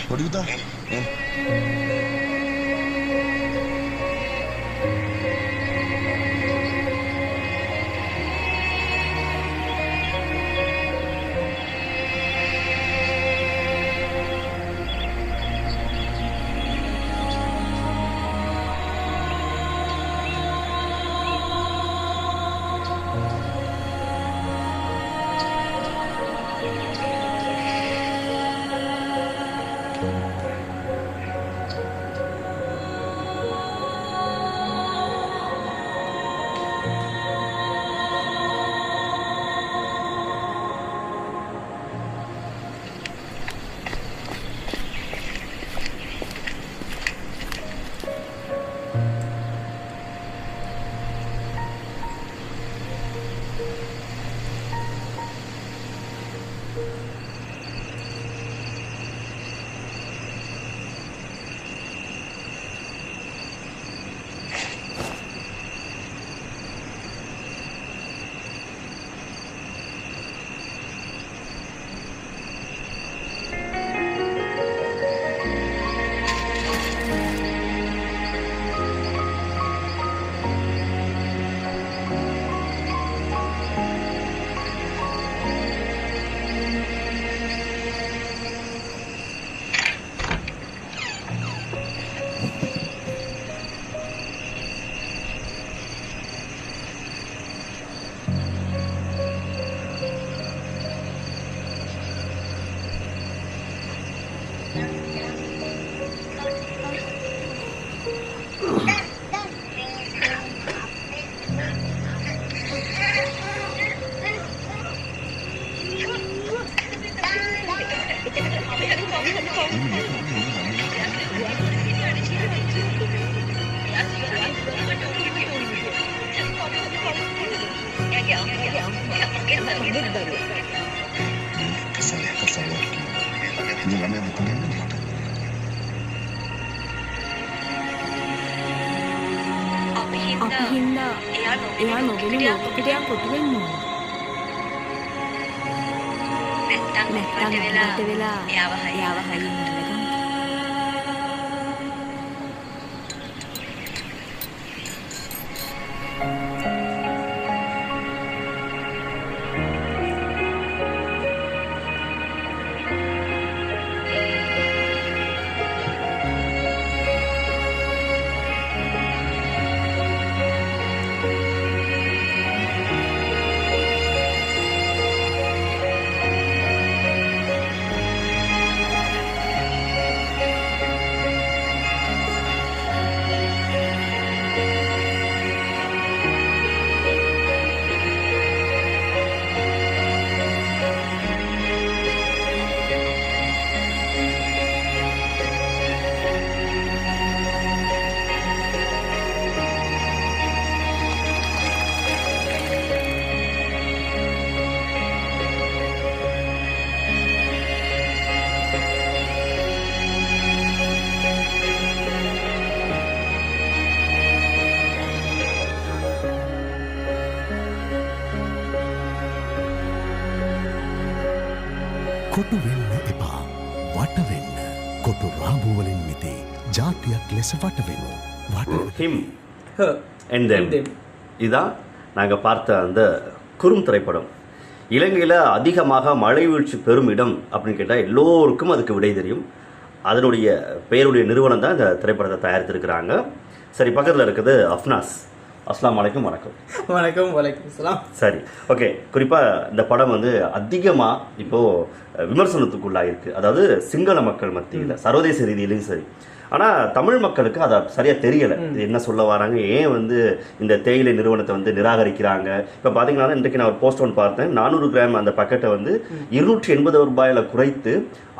What do you think? Kesal ya. Jangan yang bukan yang ini. අපි හින්දා එයා නොගෙන ලෝකෙට යන්න වෙන්න ඕන. නැත්තම් වෙලා එයාව හයියෙන් මරලා කොටු වෙන්න එපා. වට වෙන්න. කොටු රාමුවලින් මිදී ஜாතියක් ලෙස වට වෙනු. Him, her and them. இதுதான் நாங்கள் பார்த்த அந்த குறும் திரைப்படம். இலங்கையில் அதிகமாக மழை வீழ்ச்சி பெறும் இடம் அப்படின்னு கேட்டால் எல்லோருக்கும் அதுக்கு விடை தெரியும். அதனுடைய பெயருடைய நிறுவனம் தான் இந்த திரைப்படத்தை தயாரித்திருக்கிறாங்க. சரி, பக்கத்தில் இருக்குது அஃப்னாஸ். அஸ்ஸலாமு அலைக்கும். வணக்கம். வணக்கம். வலைக்கம் சலாம். சரி, ஓகே. குறிப்பாக இந்த படம் வந்து அதிகமாக இப்போது விமர்சனத்துக்குள்ளாயிருக்கு. அதாவது சிங்கள மக்கள் மத்தியில் சர்வதேச ரீதியிலையும் சரி. ஆனால் தமிழ் மக்களுக்கு அதை சரியாக தெரியலை. இது என்ன சொல்ல வராங்க, ஏன் வந்து இந்த தேயிலை நிறுவனத்தை வந்து நிராகரிக்கிறாங்க. இப்போ பார்த்தீங்கன்னா இன்றைக்கு நான் ஒரு போஸ்ட் ஒன்று பார்த்தேன். 400 கிராம் அந்த பக்கெட்டை வந்து 280 ரூபாயில் குறைத்து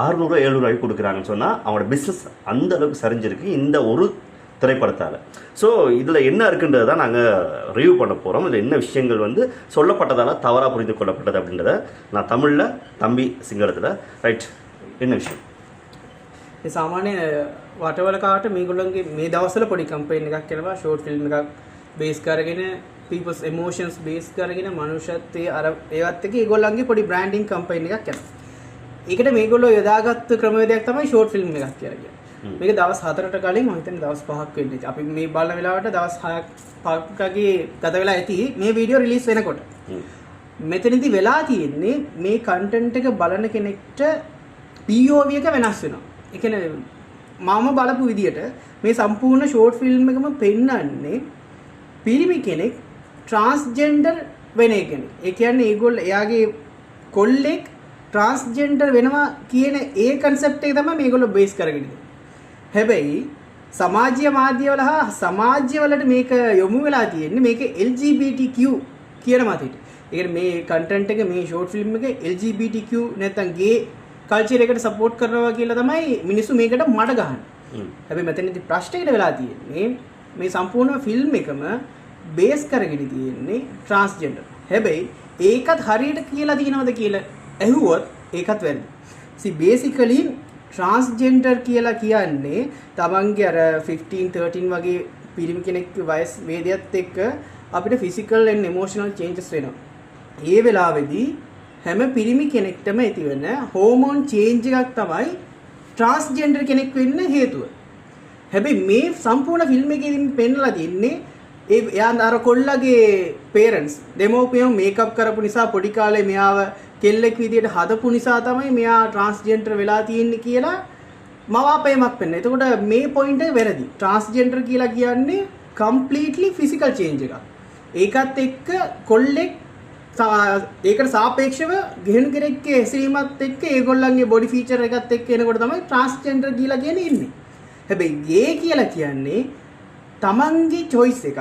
600 700 கொடுக்குறாங்கன்னு சொன்னால் அவனோட பிஸ்னஸ் அந்த அளவுக்கு சரிஞ்சிருக்கு இந்த ஒரு திரைப்படத்தால். ஸோ இதில் என்ன இருக்குன்றது தான் நாங்கள் ரிவ்யூ பண்ண போகிறோம். இதில் என்ன விஷயங்கள் வந்து சொல்லப்பட்டதால் தவறாக புரிந்து கொள்ளப்பட்டது அப்படின்றத நான் தமிழில், தம்பி සිංහලத்தில். ரைட், என்ன விஷயம்? සාමාන්‍ය වටවල කාට මේගොල්ලන්ගේ මේ දවස්වල පොඩි කැම්පේන් එකක් කරනවා, ෂෝට් ෆිල්ම් එකක් බේස් කරගෙන people's emotions බේස් කරගෙන මනුෂ්‍යත්වයේ අර ඒවත් එක්ක ඒගොල්ලන්ගේ පොඩි බ්‍රෑන්ඩින් කැම්පේන් එකක් කරනවා. ඒකට මේගොල්ලෝ යොදාගත්ත ක්‍රමවේදයක් තමයි ෂෝට් ෆිල්ම් එකක් කියලා කියන්නේ. මේක දවස් 4ට කලින් මම හිතන්නේ දවස් 5ක් වෙන්න ඉතින් අපි මේ බලන වෙලාවට දවස් 5ක්ගේ ගත වෙලා ඇති මේ වීඩියෝ රිලීස් වෙනකොට. මෙතනදී වෙලා තියෙන්නේ මේ කන්ටෙන්ට් එක බලන කෙනෙක්ට POV එක වෙනස් වෙනවා. ඒ කියන්නේ මම බලපු විදියට මේ සම්පූර්ණ ෂෝට් ෆිල්ම් එකම පෙන්නන්නේ පිරිමි කෙනෙක් ට්‍රාන්ස්ජෙන්ඩර් වෙන කෙනෙක්. ඒ කියන්නේ ඒගොල්ල එයාගේ කොල්ලෙක් ට්‍රාන්ස්ජෙන්ඩර් වෙනවා කියන ඒ කන්සෙප්ට් එක තමයි මේගොල්ලෝ බේස් කරගෙන ඉන්නේ. හැබැයි සමාජීය මාධ්‍යවල හා සමාජ්‍යවලට මේක යොමු වෙලා තියෙන්නේ මේක LGBTQ කියන මතයට. ඒ කියන්නේ මේ කන්ටෙන්ට් එක මේ ෂෝට් ෆිල්ම් එක LGBTQ නැත්නම් ගේ කල්චර් එකට සපෝට් කරනවා කියලා තමයි මිනිස්සු මේකට මඩ ගහන්නේ. හැබැයි මෙතනදී ප්‍රශ්නයකට වෙලා තියෙන්නේ මේ සම්පූර්ණ ෆිල්ම් එකම බේස් කරගෙන තියෙන්නේ ට්‍රාන්ස්ජෙන්ඩර්. හැබැයි ඒකත් හරියට කියලා තියෙනවද කියලා ඇහුවොත් ඒකත් වැරදි. බේසිකලි ට්‍රාන්ස්ජෙන්ඩර් කියලා කියන්නේ තමන්ගේ අර 15 13 වගේ පිරිමි කෙනෙක්ගේ වයස් වේදයත් එක්ක අපිට ෆිසිකල් ඇන්ඩ් ඉමෝෂනල් චේන්ජස් වෙනවා. ඒ වෙලාවේදී හැම පිරිමි කෙනෙක්ටම ඇති වෙන හෝමෝන් චේන්ජ් එකක් තමයි ට්‍රාන්ස්ජෙන්ඩර් කෙනෙක් වෙන්න හේතුව. හැබැයි මේ සම්පූර්ණ ෆිල්ම් එකේදී පෙන්නලා තින්නේ එයා අර කොල්ලගේ පේරන්ට්ස් දෙමෝපියෝ මේකප් කරපු නිසා පොඩි කාලේ මෙයාව කෙල්ලෙක් විදියට හදපු නිසා තමයි මෙයා ට්‍රාන්ස්ජෙන්ඩර් වෙලා තියෙන්නේ කියලා මවාපෑමක් වෙන්න. එතකොට මේ පොයින්ට් එක වැරදි. ට්‍රාන්ස්ජෙන්ඩර් කියලා කියන්නේ කම්ප්ලීට්ලි ෆිසිකල් චේන්ජ් එකක්. ඒකත් එක්ක කොල්ලෙක් ඒකට සාපේක්ෂව ගෙහණු කෙනෙක්ගේ හැසිරීමත් එක්ක ඒගොල්ලන්ගේ බොඩි ෆීචර් එකත් එක්ක එනකොට තමයි ට්‍රාන්ස්ජෙන්ඩර් කියලා කියන්නේ ඉන්නේ. හැබැයි ගේ කියලා කියන්නේ තමන්ගේ choice එක.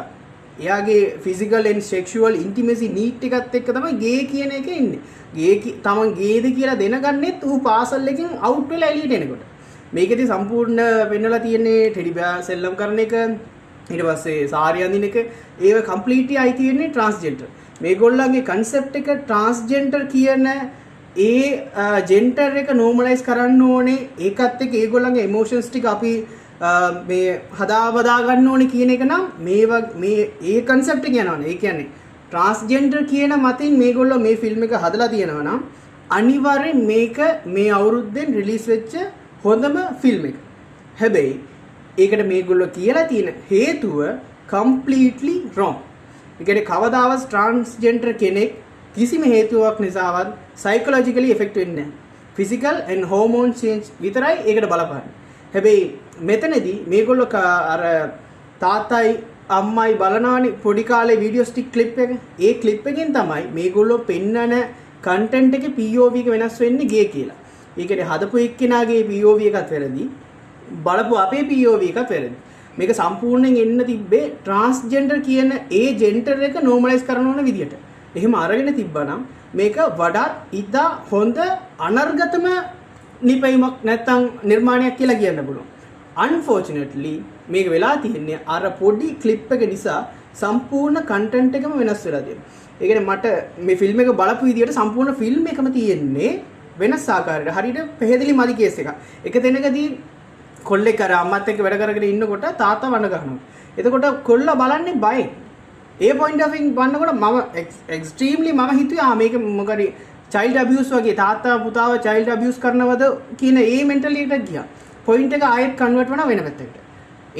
එයාගේ physical and sexual intimacy need එකත් එක්ක තමයි ගේ කියන එක ඉන්නේ. ගේ තමන් ගේද කියලා දැනගන්නෙත් ඌ පාසල් එකෙන් අවුට් වෙලා එළියට එනකොට. මේකෙදි සම්පූර්ණ වෙන්නලා තියෙන්නේ ටෙඩි බෑ සෙල්ලම් කරන එක, ඊට පස්සේ සාරි අඳින එක, ඒව කම්ප්ලීට්ලි අයි තියෙන්නේ ට්‍රාන්ස්ජෙන්ඩර්. මේගොල්ලන්ගේ කන්සෙප්ට් එක ට්‍රාන්ස්ජෙන්ඩර් කියන ඒ ජෙන්ඩර් එක නෝමලයිස් කරන්න ඕනේ. ඒකත් එක්ක ඒගොල්ලන්ගේ ඉමෝෂන්ස් ටික අපි මේ හදාවදා ගන්න ඕනේ කියන එක නම් මේ ඒ කන්සෙප්ට් එක යනවනේ. ඒ කියන්නේ ට්‍රාන්ස්ජෙන්ඩර් කියන මතින් මේගොල්ලෝ මේ ෆිල්ම් එක හදලා තියෙනවා නම් අනිවාර්යෙන් මේක මේ අවුරුද්දෙන් රිලීස් වෙච්ච හොඳම ෆිල්ම් එක. හැබැයි ඒකට මේගොල්ලෝ කියලා තියෙන හේතුව කම්ප්ලීට්ලි wrong. ඒ කියන්නේ කවදාවත් ට්‍රාන්ස්ජෙන්ඩර් කෙනෙක් කිසිම හේතුවක් නිසාවත් සයිකොලොජිකලි එෆෙක්ට් වෙන්නේ නැහැ. ෆිසිකල් ඇන්ඩ් හෝමෝන් චේන්ජ් විතරයි ඒකට බලපාන්නේ. හැබැයි මෙතනදී මේගොල්ලෝ අර තාත්තයි අම්මයි බලනවානේ පොඩි කාලේ වීඩියෝ ස්ටික් ක්ලිප් එක. ඒ ක්ලිප් එකෙන් තමයි මේගොල්ලෝ පෙන්නන කන්ටෙන්ට් එකේ POV එක වෙනස් වෙන්නේ ගේ කියලා. ඒ කියන්නේ හදපු එක්කෙනාගේ POV එකත් වැරදි. බලපු අපේ POV එකත් වැරදි. මේක සම්පූර්ණයෙන් එන්න තිබ්බේ ට්‍රාන්ස්ජෙන්ඩර් කියන ඒ ජෙන්ඩර් එක නෝමලයිස් කරන ඕන විදියට. එහෙම අරගෙන තිබ්බනම් මේක වඩාත් ඉදා හොඳ අනර්ගතම නිපැයුමක් නැත්තම් නිර්මාණයක් කියලා කියන්න පුළුවන්. අන්ෆෝචුනේට්ලි මේක වෙලා තියෙන්නේ අර පොඩි ක්ලිප් එක නිසා සම්පූර්ණ කන්ටෙන්ට් එකම වෙනස් වෙලා තියෙනවා. ඒ කියන්නේ මට මේ ෆිල්ම් එක බලපු විදියට සම්පූර්ණ ෆිල්ම් එකම තියෙන්නේ වෙනස් ආකාරයකට. හරියට පැහැදිලි මදි කේස් එකක්. එක තැනකදී කොල්ලෙක් අර අම්මත් එක්ක වැඩ කරගෙන ඉන්නකොට තාත්තා වණ ගන්නවා. එතකොට කොල්ලා බලන්නේ බයෙන්. ඒ පොයින්ට් ඔෆ් ව්‍යූ බලනකොට මම එක්ස්ට්‍රීම්ලි මම හිතුවේ මේක මොකද චයිල්ඩ් අබියුස් වගේ තාත්තා පුතාව චයිල්ඩ් අබියුස් කරනවද කියන ඒ මෙන්ටැලිටි එක ගියා. පොයින්ට් එක ආයෙත් කන්වර්ට් වුණා වෙන පැත්තකට.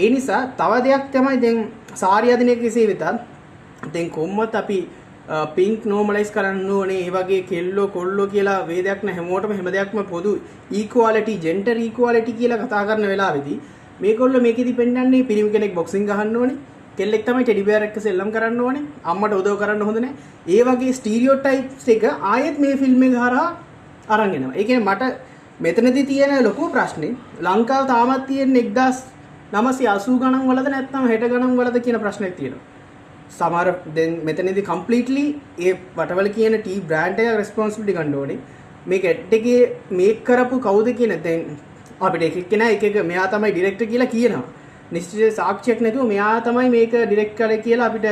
ඒ නිසා තව දෙයක් තමයි දැන් සාරි අදින එක කෙසේ වෙතත් දැන් කොම්මත් අපි පින්ක් නෝමලයිස් කරන්න ඕනේ. ඒ වගේ කෙල්ලෝ කොල්ලෝ කියලා වේදයක් නැහැ. හැමෝටම හැම දෙයක්ම පොදු ඊක්වාලිටි ජෙන්ඩර් ඊක්වාලිටි කියලා කතා කරන වෙලාවේදී මේගොල්ලෝ මේකෙදි පෙන්නන්නේ පිරිමි කෙනෙක් බොක්සින් ගහන්න ඕනේ. කෙල්ලෙක් තමයි ටෙඩි බෙයාර් එක්ක සෙල්ලම් කරන්න ඕනේ. අම්මට උදව් කරන්න හොඳ නැහැ. ඒ වගේ ස්ටීරියෝටයිප්ස් එක ආයෙත් මේ ෆිල්ම් එක හරහා අරන් එනවා. ඒ කියන්නේ මට මෙතනදී තියෙන ලොකු ප්‍රශ්නේ ලංකාව තාමත් තියෙන 1980 ගණන් වලද නැත්නම් 60 ගණන් වලද කියන ප්‍රශ්නයක් තියෙනවා. සමහර දැන් මෙතනදී කම්ප්ලීට්ලි ඒ වටවල කියන ටී බ්‍රෑන්ඩ් එක රෙස්පොන්සිබිලිටි ගන්න ඕනේ. මේක ඇඩ් එකේ මේක් කරපු කවුද කියන දැන් අපිට එක එක්කෙනා එක එක මෙයා තමයි ඩිරෙක්ටර් කියලා කියනවා. නිශ්චිත සාක්ෂියක් නැතුව මෙයා තමයි මේක ඩිරෙක්ට් කරේ කියලා අපිට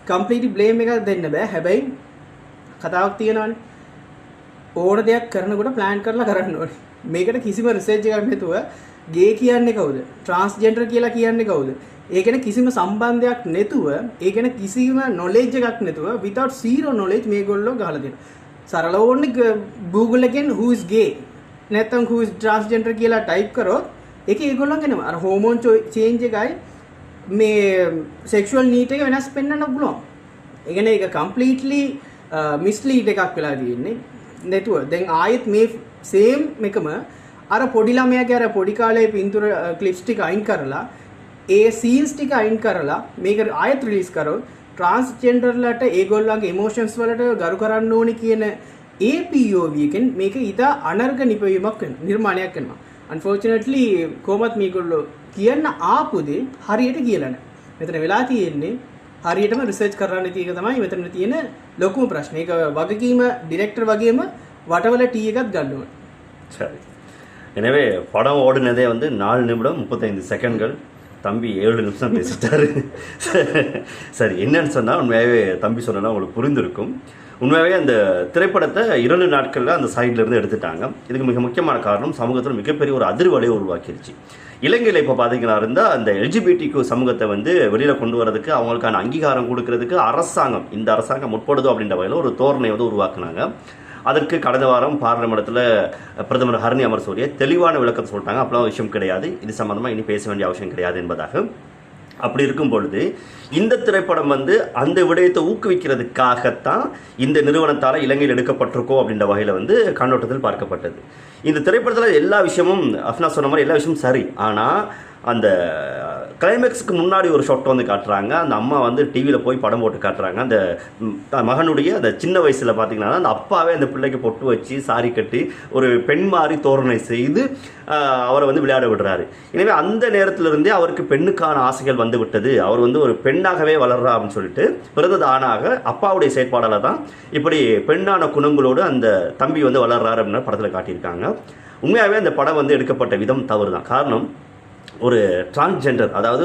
කම්ප්ලීට්ලි බ්ලේම් එකක් දෙන්න බෑ. හැබැයි කතාවක් තියෙනවානේ. ඕන දෙයක් කරනකොට ප්ලෑන් කරලා කරන්න ඕනේ. මේකට කිසිම රිසර්ච් එකක් නැතුව ගේ කියන්නේ කවුද? ට්‍රාන්ස්ජෙන්ඩර් කියලා කියන්නේ කවුද? ඒ ගැන කිසිම සම්බන්ධයක් නැතුව, ඒ ගැන කිසිම knowledge එකක් නැතුව without zero knowledge මේගොල්ලෝ ගහලා දෙනවා. සරලව ඕනේ Google එකෙන් who is gay නැත්නම් who is transgender කියලා ටයිප් කරොත් ඒකේ ඒගොල්ලෝ කියනවා අර හෝමෝන් චේන්ජ් එකයි මේ sexual need එක වෙනස් පෙන්වන්න පුළුවන්. ඒ කියන්නේ ඒක completely mislead එකක් වෙලා තියෙන්නේ. නැතුව දැන් ආයෙත් මේ same එකම අර පොඩි ළමයාගේ අර පොඩි කාලේ පින්තූර ක්ලිප්ස් ටික අයින් කරලා ඒ සීන්ස් ටික අයින් කරලා මේක ආයෙත් රිලීස් කරොත් ට්‍රාන්ස්ජෙන්ඩර්ලට ඒගොල්ලන්ගේ ඉමෝෂන්ස් වලට ගරු කරන්න ඕනි කියන ඒ POV එකෙන් මේක ඉතා අනර්ග නිපැවීමක් වෙනවා, නිර්මාණයක් වෙනවා. අන්ෆෝර්චුනේට්ලි කොහොමත් මේගොල්ලෝ කියන්න ආපු දේ හරියට කියලා නැහැ. මෙතන වෙලා තියෙන්නේ හරියටම රිසර්ච් කරන්න නැති එක තමයි මෙතන තියෙන ලොකුම ප්‍රශ්නේ. ඒක වගකීම ඩිරෙක්ටර් වගේම වටවල ටී එකක් ගන්න ඕනේ. சரி. எனவே படம் ஓடுனதே வந்து 4 நிமிடம் 35 செகண்ட்கள். தம்பி 7 நிமிஷம் பேசிட்டாரு. சரி, என்னன்னு சொன்னால் உண்மையாகவே தம்பி சொன்னா உங்களுக்கு புரிந்திருக்கும். உண்மையாகவே அந்த திரைப்படத்தை 2 நாட்களில் அந்த சைடில் இருந்து எடுத்துட்டாங்க. இதுக்கு மிக முக்கியமான காரணம் சமூகத்தில் மிகப்பெரிய ஒரு அதிர்வலையை உருவாக்கிருச்சு. இலங்கையில் இப்போ பார்த்தீங்கன்னா இருந்தால் அந்த எல்ஜிபிடிக்கு சமூகத்தை வந்து வெளியில் கொண்டு வரதுக்கு அவங்களுக்கான அங்கீகாரம் கொடுக்கறதுக்கு அரசாங்கம், இந்த அரசாங்கம் முற்படுதோ அப்படின்ற வகையில் ஒரு தோரணை வந்து உருவாக்குனாங்க. அதற்கு கடந்த வாரம் பார்லிமெண்ட்டில் பிரதமர் ஹரணி அமர்சூரிய தெளிவான விளக்கத்தை சொல்லிட்டாங்க. அப்பெல்லாம் விஷயம் கிடையாது, இது சம்மந்தமாக இனி பேச வேண்டிய அவசியம் கிடையாது என்பதாக. அப்படி இருக்கும் பொழுது இந்த திரைப்படம் வந்து அந்த விடயத்தை ஊக்குவிக்கிறதுக்காகத்தான் இந்த நிறுவனத்தால் இலங்கையில் எடுக்கப்பட்டிருக்கோ அப்படின்ற வகையில் வந்து கண்ணோட்டத்தில் பார்க்கப்பட்டது. இந்த திரைப்படத்தில் எல்லா விஷயமும் அஃப்னா சொன்ன மாதிரி எல்லா விஷயமும் சரி. ஆனால் அந்த கிளைமேக்ஸுக்கு முன்னாடி ஒரு ஷாட் வந்து காட்டுறாங்க. அந்த அம்மா வந்து டிவியில் போய் படம் போட்டு காட்டுறாங்க. அந்த மகனுடைய அந்த சின்ன வயசில் பார்த்தீங்கன்னா அந்த அப்பாவே அந்த பிள்ளைக்கு பொட்டு வச்சு சாரி கட்டி ஒரு பெண் மாதிரி தோரணை செய்து அவரை வந்து விளையாட விடுறாரு. எனவே அந்த நேரத்திலிருந்தே அவருக்கு பெண்ணுக்கான ஆசைகள் வந்து விட்டது. அவர் வந்து ஒரு பெண்ணாகவே வளர்றா அப்படின்னு சொல்லிட்டு பிறந்தது ஆணாக அப்பாவுடைய செயற்பாடால் தான் இப்படி பெண்ணான குணங்களோடு அந்த தம்பி வந்து வளர்றாரு அப்படின்னு படத்தில் காட்டியிருக்காங்க. உண்மையாகவே அந்த படம் வந்து எடுக்கப்பட்ட விதம் தவறு தான். காரணம், ஒரு டிரான்ஸ்ஜெண்டர், அதாவது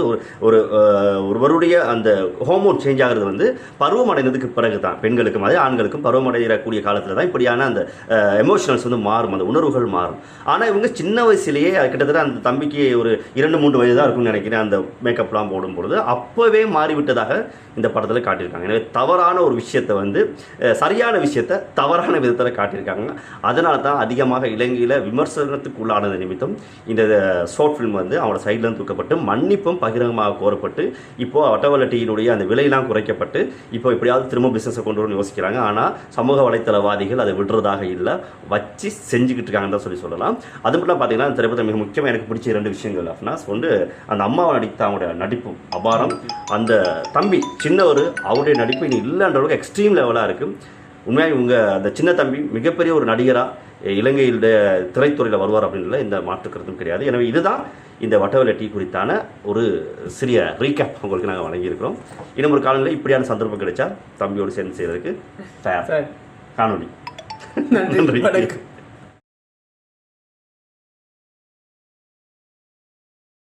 ஒருவருடைய அந்த ஹோமோன் சேஞ்ச் ஆகிறது வந்து பருவம் அடைந்ததுக்கு பிறகு தான் பெண்களுக்கு மாதிரி ஆண்களுக்கும் பருவம் அடையக்கூடிய காலத்தில் தான் இப்படியான அந்த எமோஷனல்ஸ் வந்து மாறும், அந்த உணர்வுகள் மாறும். ஆனால் இவங்க சின்ன வயசுலேயே கிட்டத்தட்ட அந்த தம்பிக்கு ஒரு 2-3 வயது தான் இருக்கும்னு நினைக்கிறேன். அந்த மேக்கப்லாம் போடும்பொழுது அப்போவே மாறிவிட்டதாக இந்த படத்தில் காட்டியிருக்காங்க. எனவே தவறான ஒரு விஷயத்தை வந்து சரியான விஷயத்தை தவறான விதத்தில் காட்டியிருக்காங்க. அதனால தான் அதிகமாக இலங்கையில் விமர்சனத்துக்கு உள்ளானது நிமித்தம் இந்த ஷார்ட் ஃபிலிம் வந்து அவனோட சைட்லேருந்து தூக்கப்பட்டு மன்னிப்பும் பகிரங்கமாக கோரப்பட்டு இப்போது வட்டவள டீயினுடைய அந்த விலையெல்லாம் குறைக்கப்பட்டு இப்போ எப்படியாவது திரும்ப பிஸ்னஸை கொண்டு வரணும்னு யோசிக்கிறாங்க. ஆனால் சமூக வலைத்தளவாதிகள் அதை விடுறதாக இல்லை, வச்சு செஞ்சுக்கிட்டு இருக்காங்கன்னு தான் சொல்லலாம். அது மட்டும் பார்த்தீங்கன்னா அந்த திரைப்படத்தில் மிக முக்கியமாக எனக்கு பிடிச்ச 2 விஷயங்கள் அப்படின்னா வந்து அந்த அம்மாவை நடித்த அவங்களுடைய நடிப்பு அபாரம், அந்த தம்பி சின்னவர் அவருடைய நடிப்பு இனி இல்லைன்றவங்க எக்ஸ்ட்ரீம் லெவலாக இருக்குது. உண்மையாக இவங்க அந்த சின்ன தம்பி மிகப்பெரிய ஒரு நடிகராக இலங்கையிலுடைய திரைத்துறையில் வருவார் அப்படின்றத இந்த மாற்றுக்கிறதும் கிடையாது. எனவே இதுதான் இந்த வட்டவள டீ குறித்தான ஒரு சிறிய ரீகேப் உங்களுக்கு நாங்கள் வழங்கியிருக்கிறோம். இன்னும் ஒரு காலங்களில் இப்படியான சந்தர்ப்பம் கிடைச்சா தம்பியோடு சேர்ந்து செய்கிறதுக்கு தயார். காணொலி. நன்றி.